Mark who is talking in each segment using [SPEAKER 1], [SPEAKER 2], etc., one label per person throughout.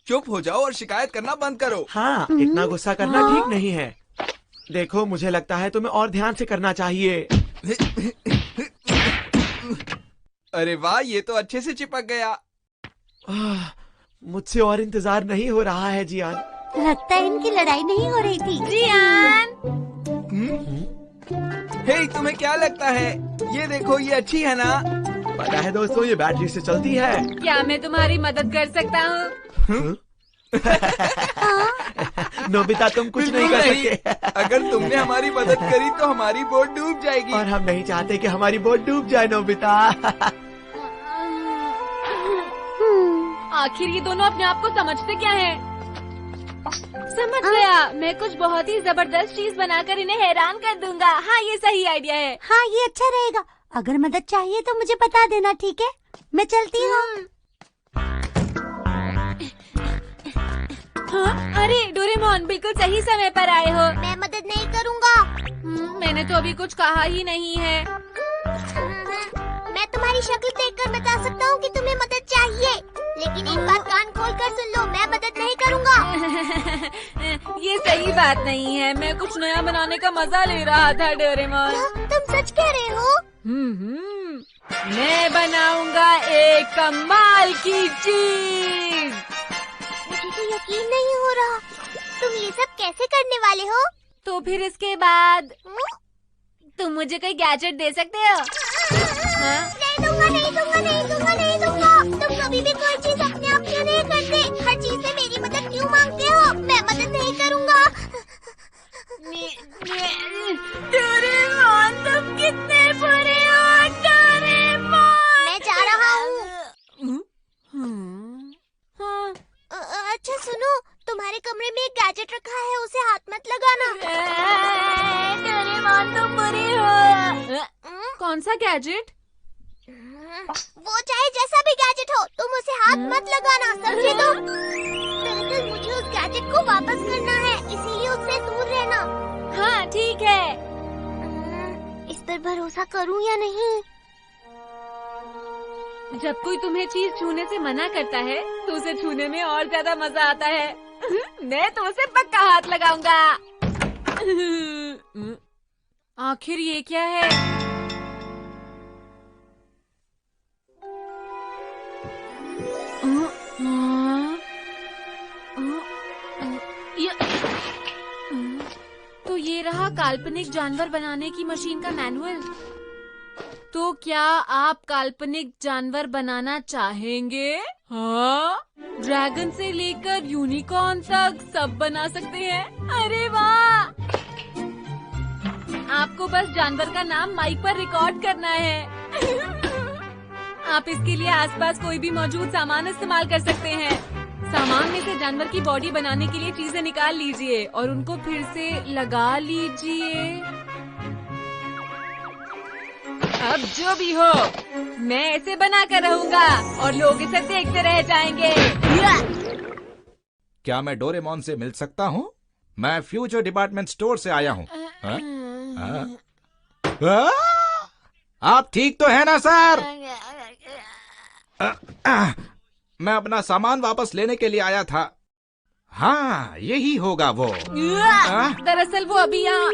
[SPEAKER 1] चुप हो जाओ और शिकायत करना बंद करो।
[SPEAKER 2] हाँ, इतना गुस्सा करना ठीक नहीं है। देखो, मुझे लगता है तुम्हें और ध्यान से करना चाहिए।
[SPEAKER 1] अरे वाह, ये तो अच्छे से चिपक गया।
[SPEAKER 2] मुझसे और इंतजार नहीं हो रहा है जियान।
[SPEAKER 3] लगता है इनकी लड़ाई नहीं हो रही थी। जियान,
[SPEAKER 1] हे, तुम्हें क्या लगता है? ये देखो, ये अच्छी है ना?
[SPEAKER 2] पता है दोस्तों, ये बैटरी से चलती है।
[SPEAKER 4] क्या मैं तुम्हारी मदद कर सकता हूँ?
[SPEAKER 2] नोबिता, तुम कुछ नहीं कर सकते।
[SPEAKER 1] अगर तुमने हमारी मदद करी तो हमारी बोट डूब जाएगी।
[SPEAKER 2] और हम नहीं चाहते कि हमारी बोट डूब जाए नोबिता।
[SPEAKER 4] आखिर ये दोनों अपने आप को समझते क्या हैं? समझ गया, मैं कुछ बहुत ही जबरदस्त चीज बनाकर इन्हें हैरान कर दूंगा। हाँ, ये सही आइडिया है।
[SPEAKER 3] हाँ, ये अच्छा रहेगा। अगर मदद चाहिए तो मुझे बता देना, ठीक है? मैं चलती हूँ।
[SPEAKER 4] हाँ, अरे डोरेमोन, बिल्कुल सही समय पर आए हो।
[SPEAKER 3] मैं मदद नहीं करूँगा।
[SPEAKER 4] मैंने तो अभी कुछ कहा ही नहीं है।
[SPEAKER 3] मैं तुम्हारी शक्ल देखकर बता सकता हूँ कि तुम्हें मदद चाहिए, लेकिन एक बात कान खोल कर सुन लो, मैं मदद नहीं करूँगा।
[SPEAKER 4] ये सही बात नहीं है। मैं कुछ नया बनाने का मजा ले रहा था डोरेमोन।
[SPEAKER 3] तुम सच कह रहे हो?
[SPEAKER 4] मैं बनाऊंगा एक कमाल की चीज।
[SPEAKER 3] मुझे तो यकीन नहीं हो रहा। तुम ये सब कैसे करने वाले हो?
[SPEAKER 4] तो फिर इसके बाद तुम मुझे कोई गैजेट दे सकते हो?
[SPEAKER 3] नहीं दूंगा, नहीं दूंगा, नहीं दूंगा, नहीं दूंगा। तुम कभी भी कोई चीज अपने आप क्यों नहीं करते? हर चीज में मेरी मदद क्यों मांगते हो? मैं मदद नहीं करूँगा।
[SPEAKER 4] डोरेमोन, तुम कितने बुरे हो डोरेमोन।
[SPEAKER 3] मैं जा रहा हूँ। अच्छा सुनो, तुम्हारे कमरे में एक गैजेट रखा है, उसे हाथ मत लगाना।
[SPEAKER 4] डोरेमोन, तुम बुरी हो। कौन सा गैजेट?
[SPEAKER 3] वो चाहे जैसा भी गैजेट हो, तुम उसे हाथ मत लगाना, समझे तुम? दरअसल मुझे उस गैजेट को वापस करना है, इसीलिए उससे दूर रहना।
[SPEAKER 4] हाँ, ठीक है।
[SPEAKER 3] इस पर भरोसा करूं या नहीं?
[SPEAKER 4] जब कोई तुम्हें चीज छूने से मना करता है तो उसे छूने में और ज्यादा मजा आता है। मैं तो उसे पक्का हाथ लगाऊंगा। आखिर ये क्या है? तो ये रहा काल्पनिक जानवर बनाने की मशीन का मैनुअल। तो क्या आप काल्पनिक जानवर बनाना चाहेंगे? हाँ, ड्रैगन से लेकर यूनिकॉर्न तक सब बना सकते हैं। अरे वाह! आपको बस जानवर का नाम माइक पर रिकॉर्ड करना है। आप इसके लिए आसपास कोई भी मौजूद सामान इस्तेमाल कर सकते हैं। सामान में से जानवर की बॉडी बनाने के लिए चीजें निकाल लीजिए और उनको फिर से लगा लीजिए। अब जो भी हो, मैं इसे बना कर रहूंगा और लोग इसे देखते रह जाएंगे।
[SPEAKER 5] क्या मैं डोरेमोन से मिल सकता हूँ? मैं फ्यूचर डिपार्टमेंट स्टोर से आया हूँ। आप ठीक तो है ना सर? मैं अपना सामान वापस लेने के लिए आया था। हाँ, यही होगा वो।
[SPEAKER 4] दरअसल वो अभी यहाँ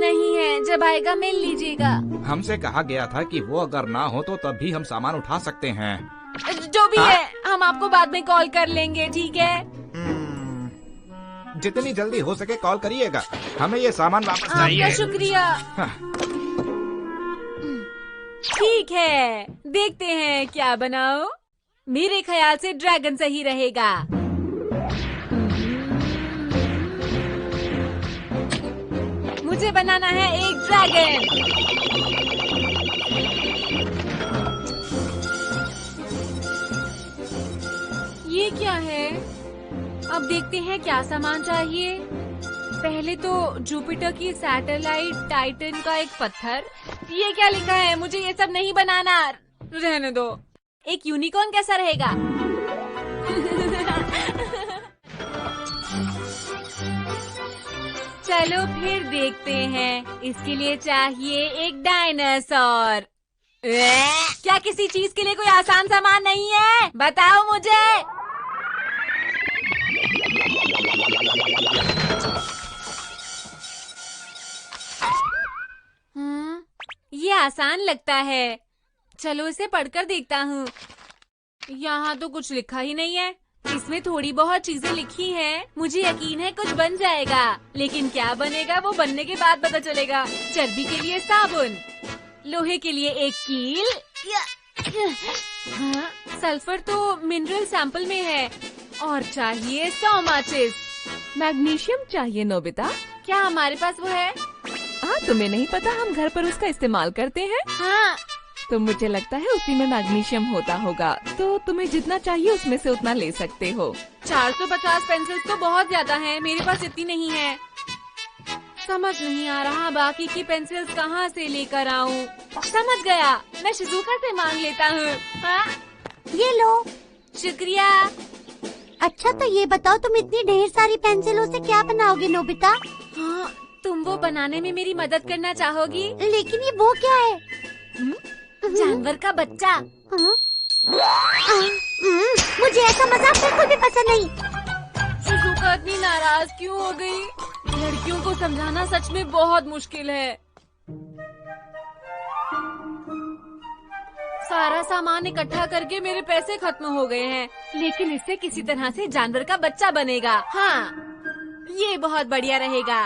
[SPEAKER 4] नहीं है, जब आएगा मिल लीजिएगा।
[SPEAKER 5] हमसे कहा गया था कि वो अगर ना हो तो तब भी हम सामान उठा सकते हैं।
[SPEAKER 4] जो भी है, हम आपको बाद में कॉल कर लेंगे, ठीक है?
[SPEAKER 5] जितनी जल्दी हो सके कॉल करिएगा। हमें ये सामान वापस चाहिए।
[SPEAKER 4] आपका शुक्रिया। ठीक है, देखते हैं क्या बनाओ। मेरे ख्याल से ड्रैगन सही रहेगा। मुझे बनाना है एक ड्रैगन। ये क्या है? अब देखते हैं क्या सामान चाहिए। पहले तो जुपिटर की सैटेलाइट टाइटन का एक पत्थर। ये क्या लिखा है? मुझे ये सब नहीं बनाना, रहने दो। एक यूनिकॉर्न कैसा रहेगा? चलो फिर देखते हैं। इसके लिए चाहिए एक डायनासोर। क्या किसी चीज के लिए कोई आसान सामान नहीं है? बताओ मुझे। ये आसान लगता है। चलो इसे पढ़कर देखता हूँ। यहाँ तो कुछ लिखा ही नहीं है। इसमें थोड़ी बहुत चीजें लिखी हैं। मुझे यकीन है कुछ बन जाएगा, लेकिन क्या बनेगा वो बनने के बाद पता चलेगा। चर्बी के लिए साबुन, लोहे के लिए एक कील, हाँ, सल्फर तो मिनरल सैंपल में है, और चाहिए 100 माचिस।
[SPEAKER 6] मैग्नीशियम चाहिए नोबिता।
[SPEAKER 4] क्या हमारे पास वो है?
[SPEAKER 6] हाँ, तुम्हें नहीं पता हम घर पर उसका इस्तेमाल करते हैं।
[SPEAKER 4] हाँ।
[SPEAKER 6] तो मुझे लगता है उसी में मैग्नीशियम होता होगा, तो तुम्हें जितना चाहिए उसमें से उतना ले सकते हो।
[SPEAKER 4] 450 पेंसिल्स तो बहुत ज्यादा हैं, मेरे पास इतनी नहीं है। समझ नहीं आ रहा बाकी की पेंसिल्स कहाँ से लेकर आऊँ। समझ गया, मैं शिजुका से मांग लेता हूँ। हाँ?
[SPEAKER 3] ये लो।
[SPEAKER 4] शुक्रिया।
[SPEAKER 3] अच्छा तो ये बताओ, तुम इतनी ढेर सारी पेंसिलों से क्या बनाओगे नोबिता?
[SPEAKER 4] हाँ, तुम वो बनाने में मेरी मदद करना चाहोगी?
[SPEAKER 3] लेकिन ये वो क्या है?
[SPEAKER 4] जानवर का बच्चा।
[SPEAKER 3] मुझे ऐसा मजाक बिल्कुल भी पसंद नहीं।
[SPEAKER 4] शिजुका इतनी नाराज क्यों हो गई? लड़कियों को समझाना सच में बहुत मुश्किल है। सारा सामान इकट्ठा करके मेरे पैसे खत्म हो गए हैं, लेकिन इससे किसी तरह से जानवर का बच्चा बनेगा। हाँ, ये बहुत बढ़िया रहेगा।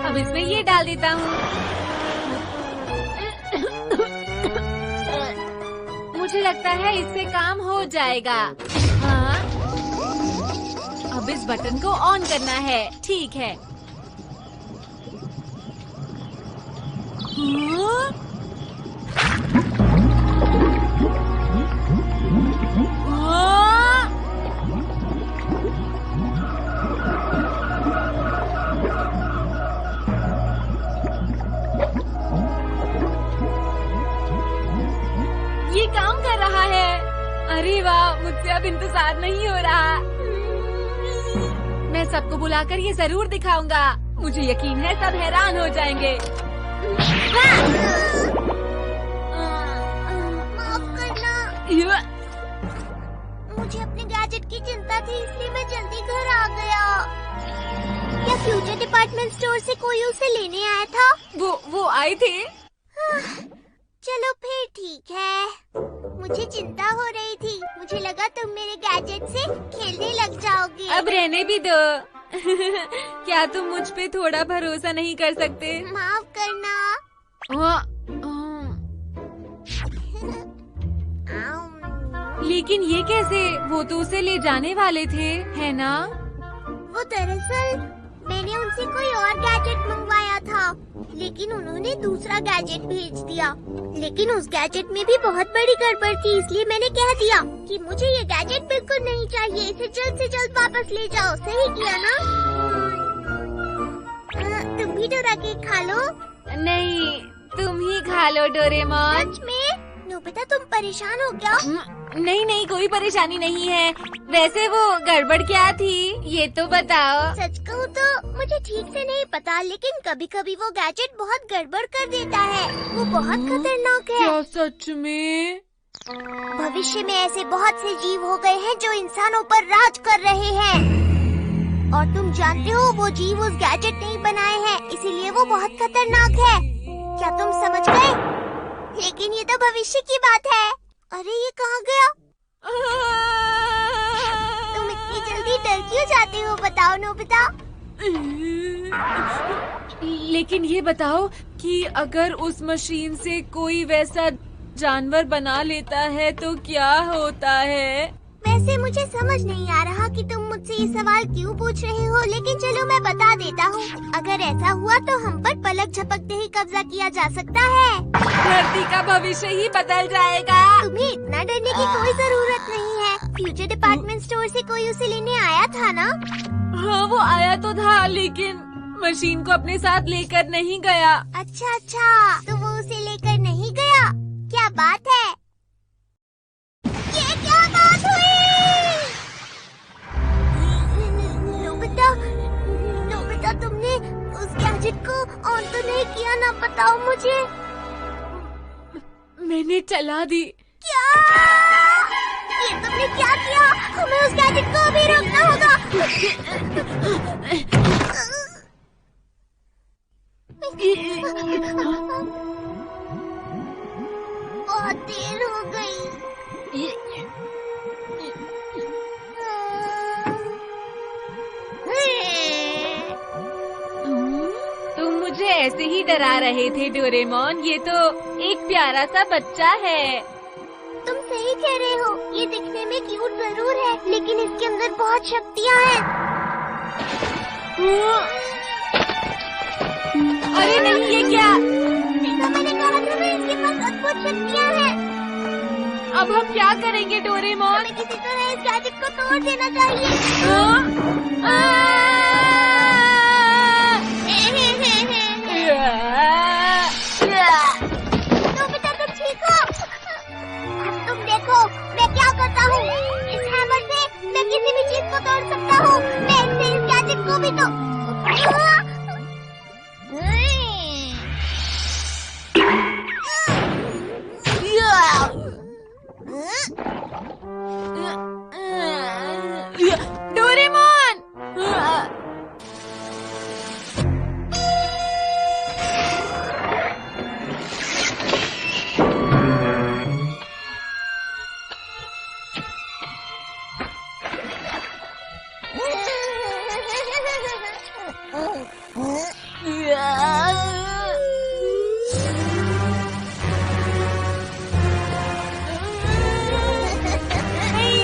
[SPEAKER 4] अब इसमें ये डाल देता हूँ। मुझे लगता है इससे काम हो जाएगा। हाँ? अब इस बटन को ऑन करना है। ठीक है। हाँ? हाँ? ये काम कर रहा है। अरे वाह, मुझसे अब इंतजार नहीं हो रहा। मैं सबको बुलाकर ये जरूर दिखाऊंगा। मुझे यकीन है सब हैरान हो जाएंगे।
[SPEAKER 3] माफ करना, मुझे अपने गैजेट की चिंता थी, इसलिए मैं जल्दी घर आ गया। क्या फ्यूचर डिपार्टमेंट स्टोर से कोई उसे लेने आया था?
[SPEAKER 4] वो आए थे।
[SPEAKER 3] चलो फिर ठीक है। मुझे चिंता हो रही थी, मुझे लगा तुम मेरे गैजेट से खेलने लग जाओगे।
[SPEAKER 4] अब रहने भी दो। क्या तुम मुझ पे थोड़ा भरोसा नहीं कर सकते?
[SPEAKER 3] माफ करना।
[SPEAKER 4] लेकिन ये कैसे? वो तो उसे ले जाने वाले थे, है ना?
[SPEAKER 3] वो दरअसल मैंने उनसे कोई और गैजेट मंगवाया था, लेकिन उन्होंने दूसरा गैजेट भेज दिया। लेकिन उस गैजेट में भी बहुत बड़ी गड़बड़ थी, इसलिए मैंने कह दिया कि मुझे ये गैजेट बिल्कुल नहीं चाहिए, इसे जल्द से जल्द वापस ले जाओ। सही किया ना? तुम भी डोरा केक खा लो।
[SPEAKER 4] नहीं, तुम ही खा लो डोरेमोन।
[SPEAKER 3] सच में? नोबिता तुम परेशान हो क्या?
[SPEAKER 4] नहीं, कोई परेशानी नहीं है। वैसे वो गड़बड़ क्या थी, ये तो बताओ।
[SPEAKER 3] सच कहूँ तो मुझे ठीक से नहीं पता, लेकिन कभी कभी वो गैजेट बहुत गड़बड़ कर देता है। वो बहुत खतरनाक है।
[SPEAKER 4] क्या सच में?
[SPEAKER 3] भविष्य में ऐसे बहुत से जीव हो गए हैं जो इंसानों पर राज कर रहे हैं, और तुम जानते हो वो जीव उस गैजेट ने ही बनाए हैं, इसीलिए वो बहुत खतरनाक है। क्या तुम समझ गए? लेकिन ये तो भविष्य की बात है। अरे ये कहाँ गया? तुम इतनी जल्दी डर क्यों जाते हो, बताओ नोबिता?
[SPEAKER 4] लेकिन ये बताओ कि अगर उस मशीन से कोई वैसा जानवर बना लेता है तो क्या होता है?
[SPEAKER 3] वैसे मुझे समझ नहीं आ रहा कि तुम मुझसे ये सवाल क्यों पूछ रहे हो, लेकिन चलो मैं बता देता हूँ। अगर ऐसा हुआ तो हम पर पलक झपकते ही कब्जा किया जा सकता है।
[SPEAKER 4] धरती का भविष्य ही बदल जाएगा।
[SPEAKER 3] तुम्हें इतना डरने की कोई जरूरत नहीं है। फ्यूचर डिपार्टमेंट स्टोर से कोई उसे लेने आया था ना?
[SPEAKER 4] हाँ, वो आया तो था, लेकिन मशीन को अपने साथ लेकर नहीं गया।
[SPEAKER 3] अच्छा अच्छा, तो वो उसे लेकर नहीं गया। क्या बात है? ये क्या बात हुई? नोबिता, नोबिता तुमने उस गैजेट को ऑन तो नहीं किया ना? बताओ मुझे।
[SPEAKER 4] मैंने चला दी।
[SPEAKER 3] क्या? ये तुमने क्या किया? हमें उस गैजेट को अभी रोकना होगा। बहुत देर हो गई।
[SPEAKER 4] तुम मुझे ऐसे ही डरा रहे थे डोरेमोन। ये तो एक प्यारा सा बच्चा है।
[SPEAKER 3] तुम सही कह रहे हो। ये दिखने में क्यूट जरूर है, लेकिन इसके अंदर बहुत शक्तियाँ हैं।
[SPEAKER 4] अरे नहीं, ये क्या?
[SPEAKER 3] तो मैंने कहा था ना, इसके पास अद्भुत शक्तियाँ हैं।
[SPEAKER 4] अब हम क्या करेंगे डोरेमोन?
[SPEAKER 3] हमें किसी तरह इस गैजेट को तोड़ देना चाहिए। नोबिता तुम ठीक हो? अब तुम देखो मैं क्या करता हूँ। इस हैमर से मैं किसी भी चीज को तोड़ सकता हूँ। मैं इससे इस गैजेट को भी तो
[SPEAKER 4] डोरेमोन!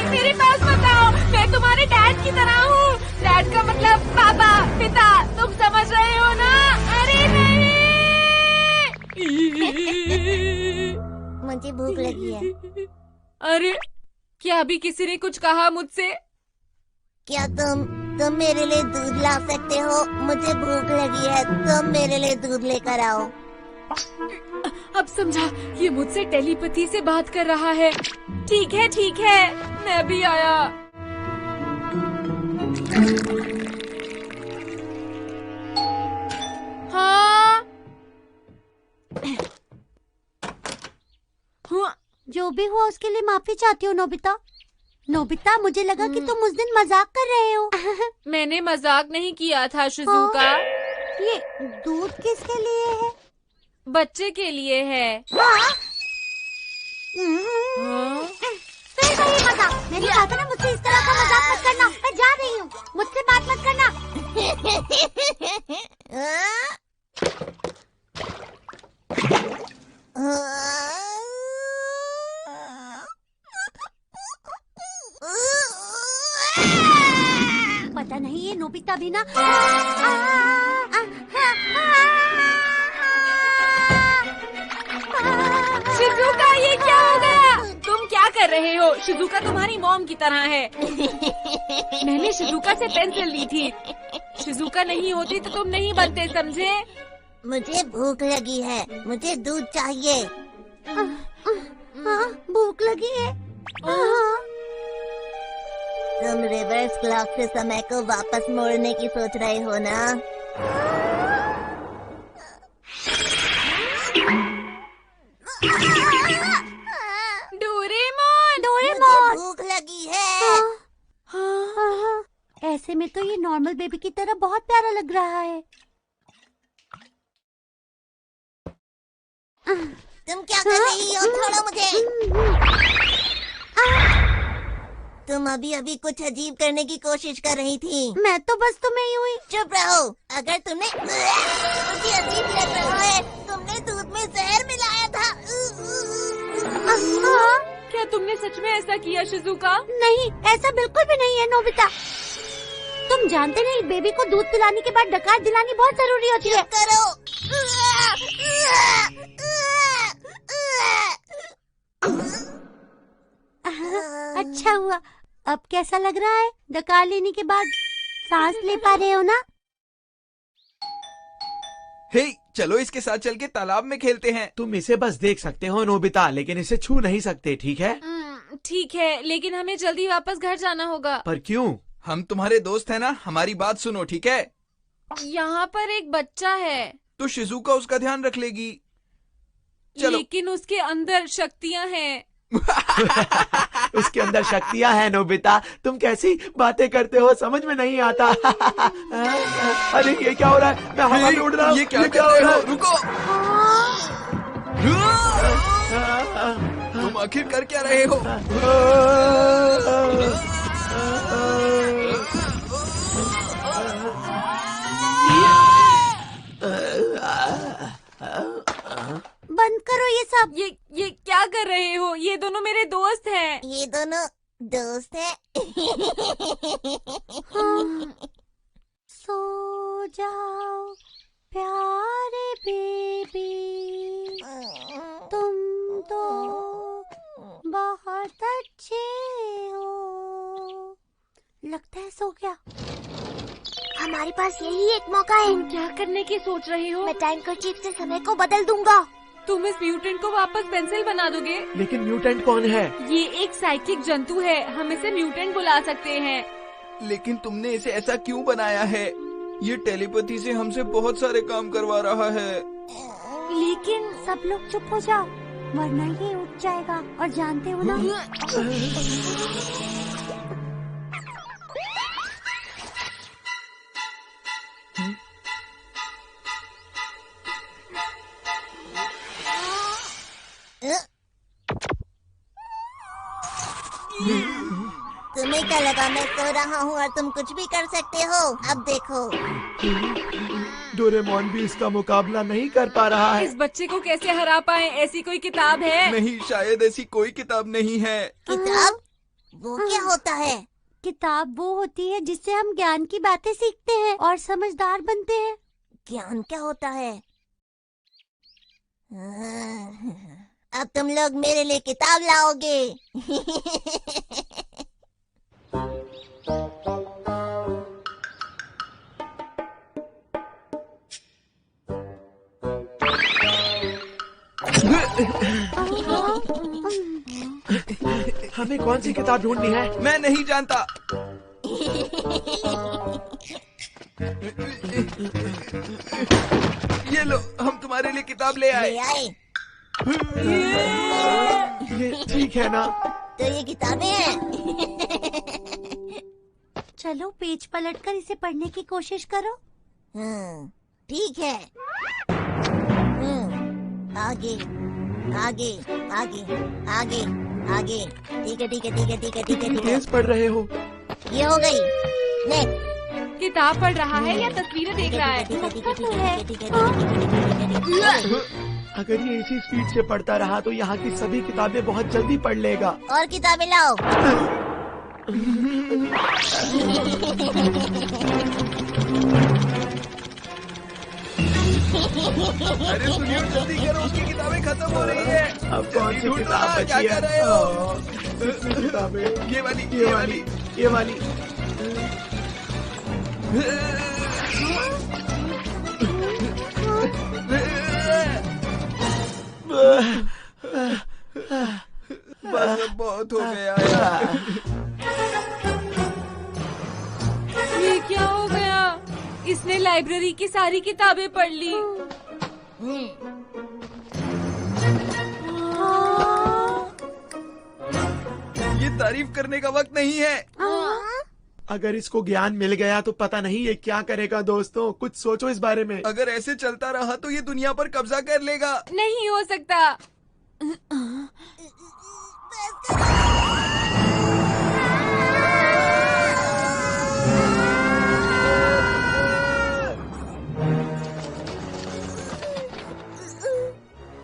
[SPEAKER 4] मेरे पास मत आओ, मैं तुम्हारे डैड की तरह हूँ। डैड का मतलब पापा, पिता, तुम समझ रहे हो ना? अरे नहीं!
[SPEAKER 3] मुझे भूख लगी है।
[SPEAKER 4] अरे क्या अभी किसी ने कुछ कहा मुझसे?
[SPEAKER 3] क्या तुम मेरे लिए दूध ला सकते हो? मुझे भूख लगी है, तुम मेरे लिए दूध लेकर आओ।
[SPEAKER 4] अब समझा, ये मुझसे टेलीपैथी से बात कर रहा है। ठीक है, मैं भी आया। हाँ?
[SPEAKER 3] जो भी हुआ उसके लिए माफी चाहती हूँ नोबिता। नोबिता, मुझे लगा कि तुम उस दिन मजाक कर रहे हो।
[SPEAKER 4] मैंने मजाक नहीं किया था शिजुका।
[SPEAKER 3] ये दूध किसके लिए है?
[SPEAKER 4] बच्चे के लिए है।
[SPEAKER 3] हाँ?
[SPEAKER 4] हाँ?
[SPEAKER 3] फिर वही मजाक। मैंने कहा था ना, मुझसे इस तरह का मजाक मत करना। मैं जा रही हूँ, मुझसे बात मत करना। पता नहीं ये नोबिता भी ना।
[SPEAKER 4] शिजुका, ये क्या हो गया? तुम क्या कर रहे हो? शिजुका तुम्हारी मॉम की तरह है। मैंने शिजुका से पेंसिल ली थी। शिजुका नहीं होती तो तुम नहीं बनते, समझे?
[SPEAKER 3] मुझे भूख लगी है, मुझे दूध चाहिए। हाँ, भूख लगी है। तुम रिवर्स क्लॉक से समय को वापस मोड़ने की सोच रहे हो ना?
[SPEAKER 4] डोरेमोन!
[SPEAKER 3] मुझे भूख लगी है।
[SPEAKER 4] हाँ।
[SPEAKER 3] ऐसे में तो ये नॉर्मल बेबी की तरह बहुत प्यारा लग रहा है। तुम क्या कर रही हो? छोड़ो मुझे। तुम अभी कुछ अजीब करने की कोशिश कर रही थी। मैं तो बस तुम्हें यूं ही। चुप रहो। अगर तुमने मुझे अजीब लग रहा है, तुमने दूध में जहर मिलाया था।
[SPEAKER 4] क्या तुमने सच में ऐसा किया शिजुका?
[SPEAKER 3] नहीं, ऐसा बिल्कुल भी नहीं है नोबिता। तुम जानते नहीं, बेबी को दूध पिलाने के बाद डकार दिलानी बहुत जरूरी होती है। करो। अच्छा हुआ। अब कैसा लग रहा है? डकार लेने के बाद सांस ले पा रहे हो ना?
[SPEAKER 1] हे, चलो इसके साथ चल के तालाब में खेलते हैं।
[SPEAKER 2] तुम इसे बस देख सकते हो नोबिता, लेकिन इसे छू नहीं सकते, ठीक है?
[SPEAKER 4] ठीक है, लेकिन हमें जल्दी वापस घर जाना होगा।
[SPEAKER 2] पर क्यों?
[SPEAKER 1] हम तुम्हारे दोस्त हैं ना, हमारी बात सुनो, ठीक है?
[SPEAKER 4] यहाँ पर एक बच्चा है।
[SPEAKER 1] तो शिजुका उसका ध्यान रख लेगी। चलो।
[SPEAKER 4] लेकिन उसके अंदर शक्तियाँ हैं।
[SPEAKER 2] उसके अंदर शक्तियाँ हैं नोबिता, तुम कैसी बातें करते हो, समझ में नहीं आता। अरे ये क्या हो रहा है? मैं हवा में उड़ रहा हूँ।
[SPEAKER 1] ये क्या कर रहे हो? रुको। तुम आखिर कर क्या रहे हो?
[SPEAKER 3] बंद करो ये सब।
[SPEAKER 4] ये क्या कर रहे हो? ये दोनों मेरे दोस्त हैं।
[SPEAKER 3] ये दोनों दोस्त हैं। सो जाओ प्यारे बेबी, तुम तो बहुत अच्छे हो। लगता है सो गया। हमारे पास यही एक मौका है।
[SPEAKER 4] तुम क्या करने की सोच रहे हो?
[SPEAKER 3] मैं टाइम कर्चीफ से समय को बदल दूंगा।
[SPEAKER 4] तुम इस म्यूटेंट को वापस पेंसिल बना दोगे?
[SPEAKER 2] लेकिन म्यूटेंट कौन है?
[SPEAKER 4] ये एक साइकिक जंतु है, हम इसे म्यूटेंट बुला सकते हैं।
[SPEAKER 1] लेकिन तुमने इसे ऐसा क्यों बनाया है? ये टेलीपैथी से हमसे बहुत सारे काम करवा रहा है।
[SPEAKER 3] लेकिन सब लोग चुप हो जाओ, वरना ये उठ जाएगा। और जानते हो ना, तुम्हें क्या लगा मैं सो रहा हूँ और तुम कुछ भी कर सकते हो? अब देखो।
[SPEAKER 2] डोरेमोन भी इसका मुकाबला नहीं कर पा रहा है।
[SPEAKER 4] इस बच्चे को कैसे हरा पाए? ऐसी कोई किताब है?
[SPEAKER 1] नहीं, शायद ऐसी कोई किताब नहीं है।
[SPEAKER 3] किताब? वो क्या होता है? किताब वो होती है जिससे हम ज्ञान की बातें सीखते हैं और समझदार बनते हैं। ज्ञान क्या होता है? अब तुम लोग मेरे लिए किताब लाओगे।
[SPEAKER 2] हमें कौन सी किताब ढूंढनी है?
[SPEAKER 1] मैं नहीं जानता। ये लो, हम तुम्हारे लिए किताब ले आए।
[SPEAKER 3] ले आए?
[SPEAKER 2] ये ठीक है ना?
[SPEAKER 3] तो ये किताबें हैं। चलो पेज पलटकर इसे पढ़ने की कोशिश करो। ठीक है। आगे आगे आगे आगे आगे। ठीक है ठीक है ठीक है ठीक है ठीक है ठीक है।
[SPEAKER 2] तेज पढ़ रहे हो।
[SPEAKER 3] ये हो गई। नेक्स्ट।
[SPEAKER 4] किताब पढ़ रहा है या तस्वीरें देख रहा है?
[SPEAKER 2] अगर ये इसी स्पीड से पढ़ता रहा तो यहाँ की सभी किताबें बहुत जल्दी पढ़ लेगा।
[SPEAKER 3] और किताबें लाओ।
[SPEAKER 1] अरे सुनिए, जल्दी करो, उसकी किताबें खत्म हो रही है।
[SPEAKER 2] अब कौन सी
[SPEAKER 1] ढूंढो
[SPEAKER 2] किताब
[SPEAKER 1] ना,
[SPEAKER 2] बची
[SPEAKER 1] क्या
[SPEAKER 2] है?
[SPEAKER 1] कर रहे हो?
[SPEAKER 2] किताबें,
[SPEAKER 1] ये वाली,
[SPEAKER 2] ये वाली, ये वाली।
[SPEAKER 1] बस अब बहुत हो गया यार।
[SPEAKER 4] ये क्या हो गया? इसने लाइब्रेरी की सारी किताबें पढ़ ली।
[SPEAKER 1] ये तारीफ करने का वक्त नहीं है।
[SPEAKER 2] अगर इसको ज्ञान मिल गया तो पता नहीं ये क्या करेगा। दोस्तों, कुछ सोचो इस बारे में।
[SPEAKER 1] अगर ऐसे चलता रहा तो ये दुनिया पर कब्जा कर लेगा।
[SPEAKER 4] नहीं हो सकता।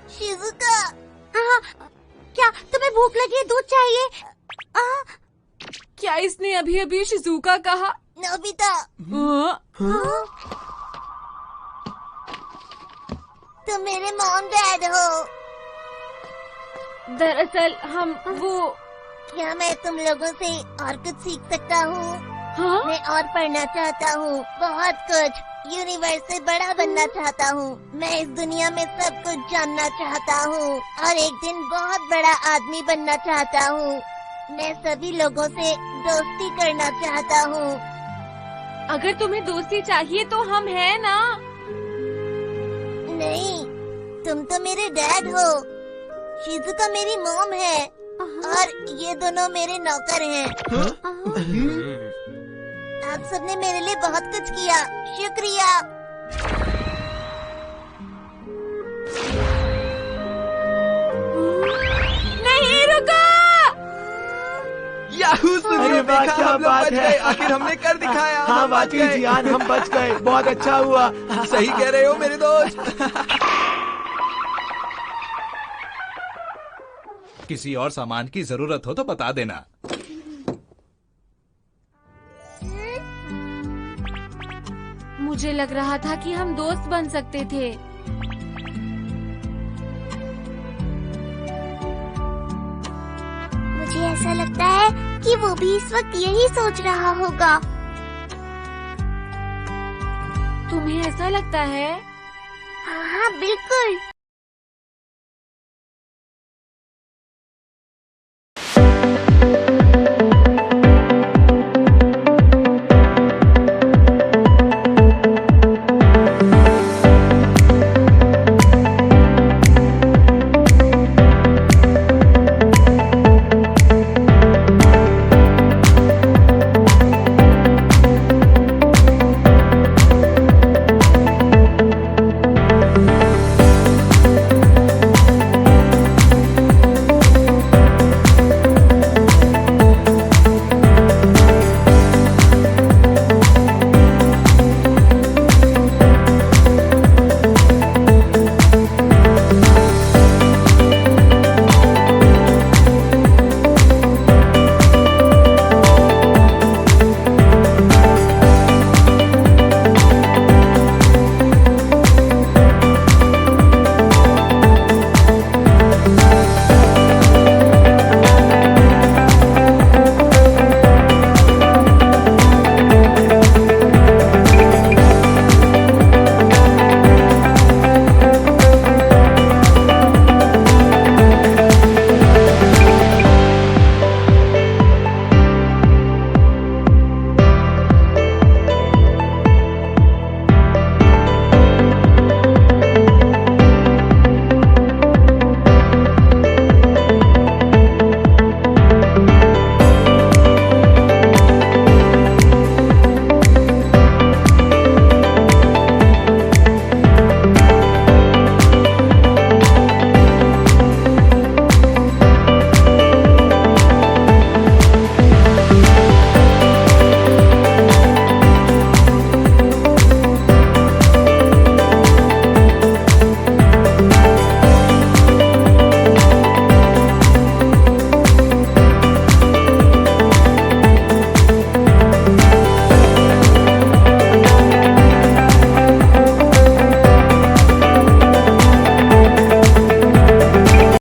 [SPEAKER 3] शिजुका, क्या तुम्हें भूख लगी है? दूध चाहिए?
[SPEAKER 4] क्या इसने अभी अभी शिजुका कहा?
[SPEAKER 3] नोबिता, तुम मेरे मॉम डैड हो।
[SPEAKER 4] दरअसल हम वो।
[SPEAKER 3] क्या मैं तुम लोगों से और कुछ सीख सकता हूँ?
[SPEAKER 4] हाँ?
[SPEAKER 3] मैं और पढ़ना चाहता हूँ, बहुत कुछ। यूनिवर्स से बड़ा बनना चाहता हूँ। मैं इस दुनिया में सब कुछ जानना चाहता हूँ और एक दिन बहुत बड़ा आदमी बनना चाहता हूँ। मैं सभी लोगों से दोस्ती करना चाहता हूँ।
[SPEAKER 4] अगर तुम्हें दोस्ती चाहिए तो हम हैं ना।
[SPEAKER 3] नहीं, तुम तो मेरे डैड हो। शिजुका मेरी मॉम है और ये दोनों मेरे नौकर हैं। आप सबने मेरे लिए बहुत कुछ किया, शुक्रिया।
[SPEAKER 4] नहीं, रुको।
[SPEAKER 1] याहू सुनियो,
[SPEAKER 2] अरे वाह,
[SPEAKER 1] देखा
[SPEAKER 2] क्या
[SPEAKER 1] हम लोग
[SPEAKER 2] बात
[SPEAKER 1] बच
[SPEAKER 2] है।
[SPEAKER 1] गए। आखिर हमने कर दिखाया।
[SPEAKER 2] हाँ
[SPEAKER 1] हम बच
[SPEAKER 2] वाकई
[SPEAKER 1] गए।
[SPEAKER 2] जियान, हम बच गए, बहुत अच्छा हुआ।
[SPEAKER 1] सही कह रहे हो मेरे दोस्त।
[SPEAKER 5] किसी और सामान की जरूरत हो तो बता देना।
[SPEAKER 4] मुझे लग रहा था कि हम दोस्त बन सकते थे।
[SPEAKER 3] मुझे ऐसा लगता है कि वो भी इस वक्त यही सोच रहा होगा।
[SPEAKER 4] तुम्हें ऐसा लगता है?
[SPEAKER 3] हाँ हाँ बिल्कुल।